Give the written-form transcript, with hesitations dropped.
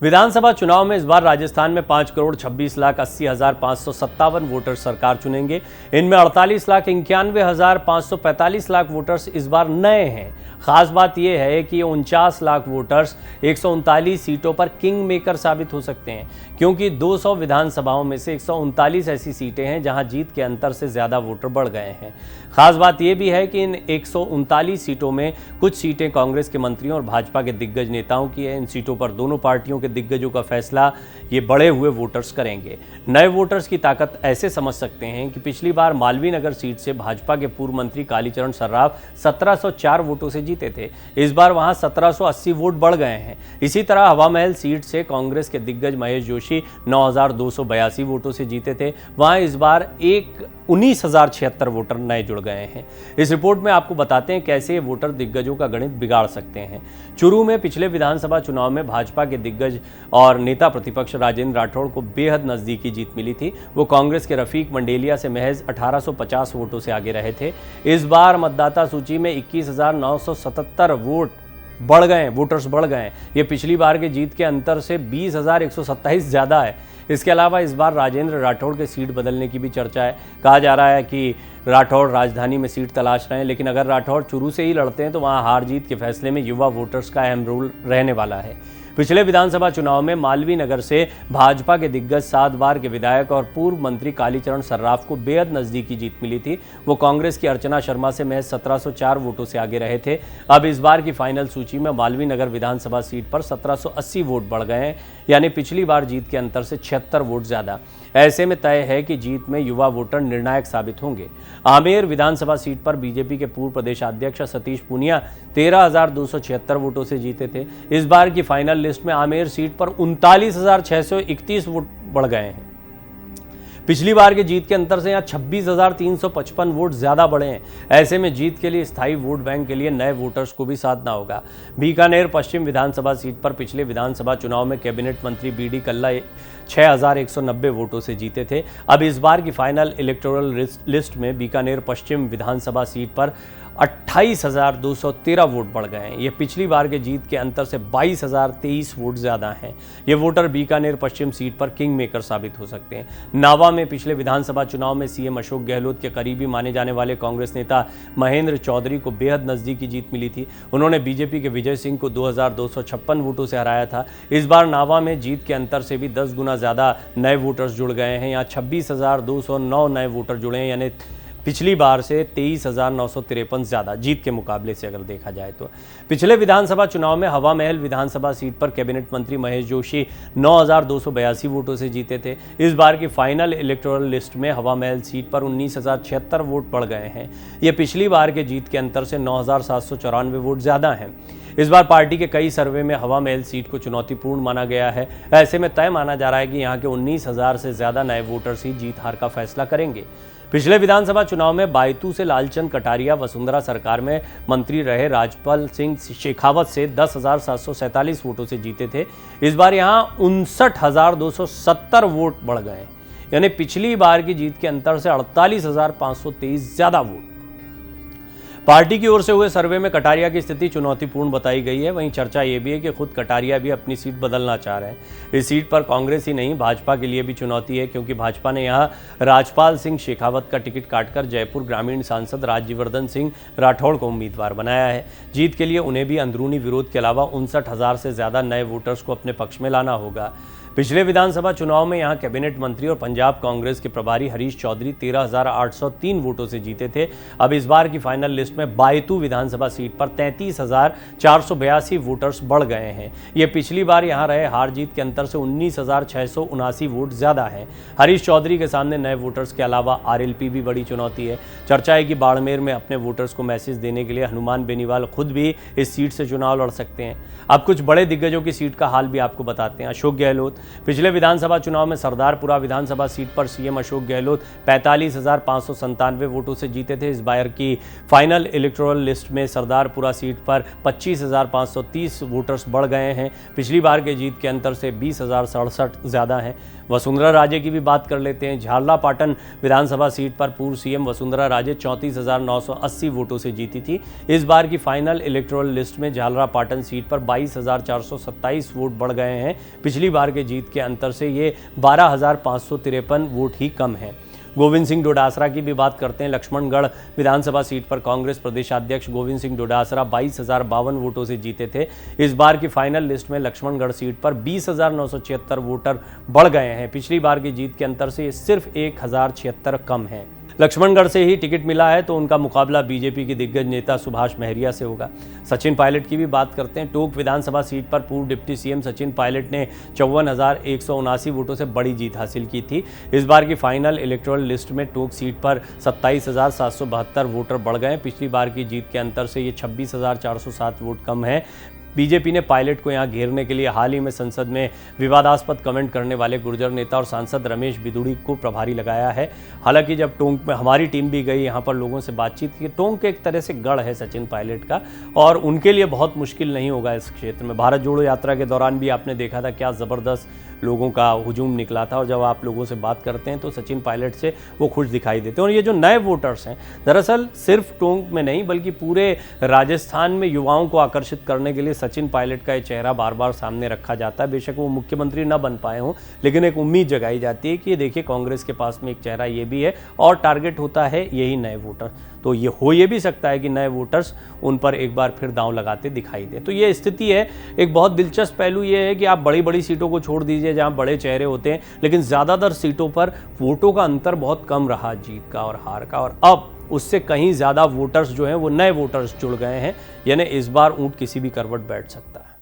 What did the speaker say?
विधानसभा चुनाव में इस बार राजस्थान में 5,26,80,557 वोटर्स सरकार चुनेंगे। इनमें 48,91,545 लाख वोटर्स इस बार नए हैं। खास बात यह है कि 49 लाख वोटर्स 139 सीटों पर किंग मेकर साबित हो सकते हैं, क्योंकि 200 विधानसभाओं में से 139 ऐसी सीटें हैं जहां जीत के अंतर से ज्यादा वोटर बढ़ गए हैं। खास बात यह भी है कि इन 139 सीटों में कुछ सीटें कांग्रेस के मंत्रियों और भाजपा के दिग्गज नेताओं की है। इन सीटों पर दोनों पार्टियों के दिग्गजों का फैसला ये बड़े हुए वोटर्स करेंगे। नए वोटर्स की ताकत ऐसे समझ सकते हैं कि पिछली बार मालवीय नगर सीट से भाजपा के पूर्व मंत्री कालीचरण सर्राफ 1704 वोटों से जीते थे। इस बार वहां 1780 वोट बढ़ गए हैं। इसी तरह हवा महल सीट से कांग्रेस के दिग्गज महेश जोशी 9282 वोटों से जीते थे। वहां इस बार 19,076 वोटर नए जुड़ गए हैं। इस रिपोर्ट में आपको बताते हैं कैसे ये वोटर दिग्गजों का गणित बिगाड़ सकते हैं। चुरू में पिछले विधानसभा चुनाव में भाजपा के दिग्गज और नेता प्रतिपक्ष राजेंद्र राठौड़ को बेहद नजदीकी जीत मिली थी। वो कांग्रेस के रफीक मंडेलिया से महज 1850 वोटों से आगे रहे थे। इस बार मतदाता सूची में 21,977 वोटर्स बढ़ गए। ये पिछली बार के जीत के अंतर से 20,127 ज़्यादा है। इसके अलावा इस बार राजेंद्र राठौड़ के सीट बदलने की भी चर्चा है। कहा जा रहा है कि राठौड़ राजधानी में सीट तलाश रहे हैं, लेकिन अगर राठौड़ चुरू से ही लड़ते हैं तो वहां हार जीत के फैसले में युवा वोटर्स का अहम रोल रहने वाला है। पिछले विधानसभा चुनाव में मालवीय नगर से भाजपा के दिग्गज 7 बार के विधायक और पूर्व मंत्री कालीचरण सर्राफ को बेहद नजदीकी जीत मिली थी। वो कांग्रेस की अर्चना शर्मा से महज 1704 वोटों से आगे रहे थे। अब इस बार की फाइनल सूची में मालवीय नगर विधानसभा सीट पर 1780 वोट बढ़ गए हैं, यानी पिछली बार जीत के अंतर से 76 वोट ज्यादा। ऐसे में तय है कि जीत में युवा वोटर निर्णायक साबित होंगे। आमेर विधानसभा सीट पर बीजेपी के पूर्व प्रदेशाध्यक्ष सतीश पूनिया 13,276 वोटों से जीते थे। इस बार की फाइनल लिस्ट में आमेर सीट पर 39,631 वोट बढ़ गए हैं। पिछली बार के जीत के अंतर से यहाँ 26,355 वोट ज्यादा बढ़े हैं। ऐसे में जीत के लिए स्थायी वोट बैंक के लिए नए वोटर्स को भी साधना होगा। बीकानेर पश्चिम विधानसभा सीट पर पिछले विधानसभा चुनाव में कैबिनेट मंत्री बीडी कल्ला 6,190 वोटों से जीते थे। अब इस बार की फाइनल इलेक्टोरल लिस्ट में बीकानेर पश्चिम विधानसभा सीट पर 28,213 वोट बढ़ गए हैं। ये पिछली बार के जीत के अंतर से 22,023 वोट ज्यादा हैं। ये वोटर बीकानेर पश्चिम सीट पर किंग मेकर साबित हो सकते हैं। नावा में पिछले विधानसभा चुनाव में सीएम अशोक गहलोत के करीबी माने जाने वाले कांग्रेस नेता महेंद्र चौधरी को बेहद नजदीकी जीत मिली थी। उन्होंने बीजेपी के विजय सिंह को 2,256 वोटों से हराया था। इस बार नावा में जीत के अंतर से भी 10 गुना ज्यादा नए वोटर्स जुड़ गए हैं। यहाँ 26,209 नए वोटर जुड़े हैं, यानी पिछली बार से 23,953 ज़्यादा जीत के मुकाबले से अगर देखा जाए तो। पिछले विधानसभा चुनाव में हवा महल विधानसभा सीट पर कैबिनेट मंत्री महेश जोशी 9,282 वोटों से जीते थे। इस बार की फाइनल इलेक्टोरल लिस्ट में हवा महल सीट पर 19,076 वोट बढ़ गए हैं। ये पिछली बार के जीत के अंतर से 9,794 वोट ज़्यादा हैं। इस बार पार्टी के कई सर्वे में हवा महल सीट को चुनौतीपूर्ण माना गया है। ऐसे में तय माना जा रहा है कि यहाँ के 19,000 से ज़्यादा नए वोटर्स ही जीत हार का फैसला करेंगे। पिछले विधानसभा चुनाव में बायतू से लालचंद कटारिया वसुंधरा सरकार में मंत्री रहे राजपाल सिंह शेखावत से 10,747 वोटों से जीते थे। इस बार यहां 59,270 वोट बढ़ गए, यानी पिछली बार की जीत के अंतर से 48,523 ज्यादा वोट। पार्टी की ओर से हुए सर्वे में कटारिया की स्थिति चुनौतीपूर्ण बताई गई है। वहीं चर्चा ये भी है कि खुद कटारिया भी अपनी सीट बदलना चाह रहे हैं। इस सीट पर कांग्रेस ही नहीं, भाजपा के लिए भी चुनौती है, क्योंकि भाजपा ने यहां राजपाल सिंह शेखावत का टिकट काटकर जयपुर ग्रामीण सांसद राज्यवर्धन सिंह राठौड़ को उम्मीदवार बनाया है। जीत के लिए उन्हें भी अंदरूनी विरोध के अलावा 59,000 से ज्यादा नए वोटर्स को अपने पक्ष में लाना होगा। पिछले विधानसभा चुनाव में यहां कैबिनेट मंत्री और पंजाब कांग्रेस के प्रभारी हरीश चौधरी 13,803 वोटों से जीते थे। अब इस बार की फाइनल लिस्ट में बायतू विधानसभा सीट पर 33,482 वोटर्स बढ़ गए हैं। ये पिछली बार यहां रहे हार जीत के अंतर से 19,679 वोट ज्यादा है। हरीश चौधरी के सामने नए वोटर्स के अलावा आरएलपी भी बड़ी चुनौती है। चर्चा है कि बाड़मेर में अपने वोटर्स को मैसेज देने के लिए हनुमान बेनीवाल खुद भी इस सीट से चुनाव लड़ सकते हैं। अब कुछ बड़े दिग्गजों की सीट का हाल भी आपको बताते हैं। अशोक गहलोत पिछले विधानसभा चुनाव में सरदारपुरा विधानसभा सीट पर सीएम अशोक गहलोत 45,597 वोटों से जीते थे। इस बार की फाइनल इलेक्टोरल लिस्ट में सरदारपुरा सीट पर 25,530 वोटर्स बढ़ गए हैं। पिछली बार के जीत के अंतर से 20,067 ज़्यादा हैं। वसुंधरा राजे की भी बात कर लेते हैं। झालरापाटन विधानसभा सीट पर पूर्व सीएम वसुंधरा राजे 34,980 वोटों से जीती थी। इस बार की फाइनल इलेक्टोरल लिस्ट में झालरापाटन सीट पर 22,427 वोट बढ़ गए हैं। पिछली बार के जीत के अंतर से ये 12,553 वोट ही कम है। गोविंद सिंह डोडासरा की भी बात करते हैं। लक्ष्मणगढ़ विधानसभा सीट पर कांग्रेस प्रदेशाध्यक्ष गोविंद सिंह डोडासरा 22,052 वोटों से जीते थे। इस बार की फाइनल लिस्ट में लक्ष्मणगढ़ सीट पर 20,976 वोटर बढ़ गए हैं। पिछली बार की जीत के अंतर से ये सिर्फ 1,076 कम है। लक्ष्मणगढ़ से ही टिकट मिला है तो उनका मुकाबला बीजेपी के दिग्गज नेता सुभाष महरिया से होगा। सचिन पायलट की भी बात करते हैं। टोंक विधानसभा सीट पर पूर्व डिप्टी सीएम सचिन पायलट ने 54,179 वोटों से बड़ी जीत हासिल की थी। इस बार की फाइनल इलेक्टोरल लिस्ट में टोंक सीट पर 27,772 वोटर बढ़ गए। पिछली बार की जीत के अंतर से ये 26,407 वोट कम है। बीजेपी ने पायलट को यहां घेरने के लिए हाल ही में संसद में विवादास्पद कमेंट करने वाले गुर्जर नेता और सांसद रमेश बिदुड़ी को प्रभारी लगाया है। हालांकि जब टोंक में हमारी टीम भी गई यहां पर लोगों से बातचीत की, टोंक एक तरह से गढ़ है सचिन पायलट का और उनके लिए बहुत मुश्किल नहीं होगा इस क्षेत्र में। भारत जोड़ो यात्रा के दौरान भी आपने देखा था क्या ज़बरदस्त लोगों का हुजूम निकला था और जब आप लोगों से बात करते हैं तो सचिन पायलट से वो खुश दिखाई देते हैं। और ये जो नए वोटर्स हैं दरअसल सिर्फ टोंक में नहीं बल्कि पूरे राजस्थान में युवाओं को आकर्षित करने के लिए सचिन पायलट का ये चेहरा बार बार सामने रखा जाता है। बेशक वो मुख्यमंत्री न बन पाए हों लेकिन एक उम्मीद जगाई जाती है कि ये देखिए कांग्रेस के पास में एक चेहरा ये भी है और टारगेट होता है यही नए वोटर। तो ये भी सकता है कि नए वोटर्स उन पर एक बार फिर दांव लगाते दिखाई दे। तो ये स्थिति है। एक बहुत दिलचस्प पहलू ये है कि आप बड़ी बड़ी सीटों को छोड़ दीजिए जहां बड़े चेहरे होते हैं लेकिन ज़्यादातर सीटों पर वोटों का अंतर बहुत कम रहा जीत का और हार का, और अब उससे कहीं ज़्यादा वोटर्स जो हैं वो नए वोटर्स जुड़ गए हैं। यानी इस बार ऊंट किसी भी करवट बैठ सकता है।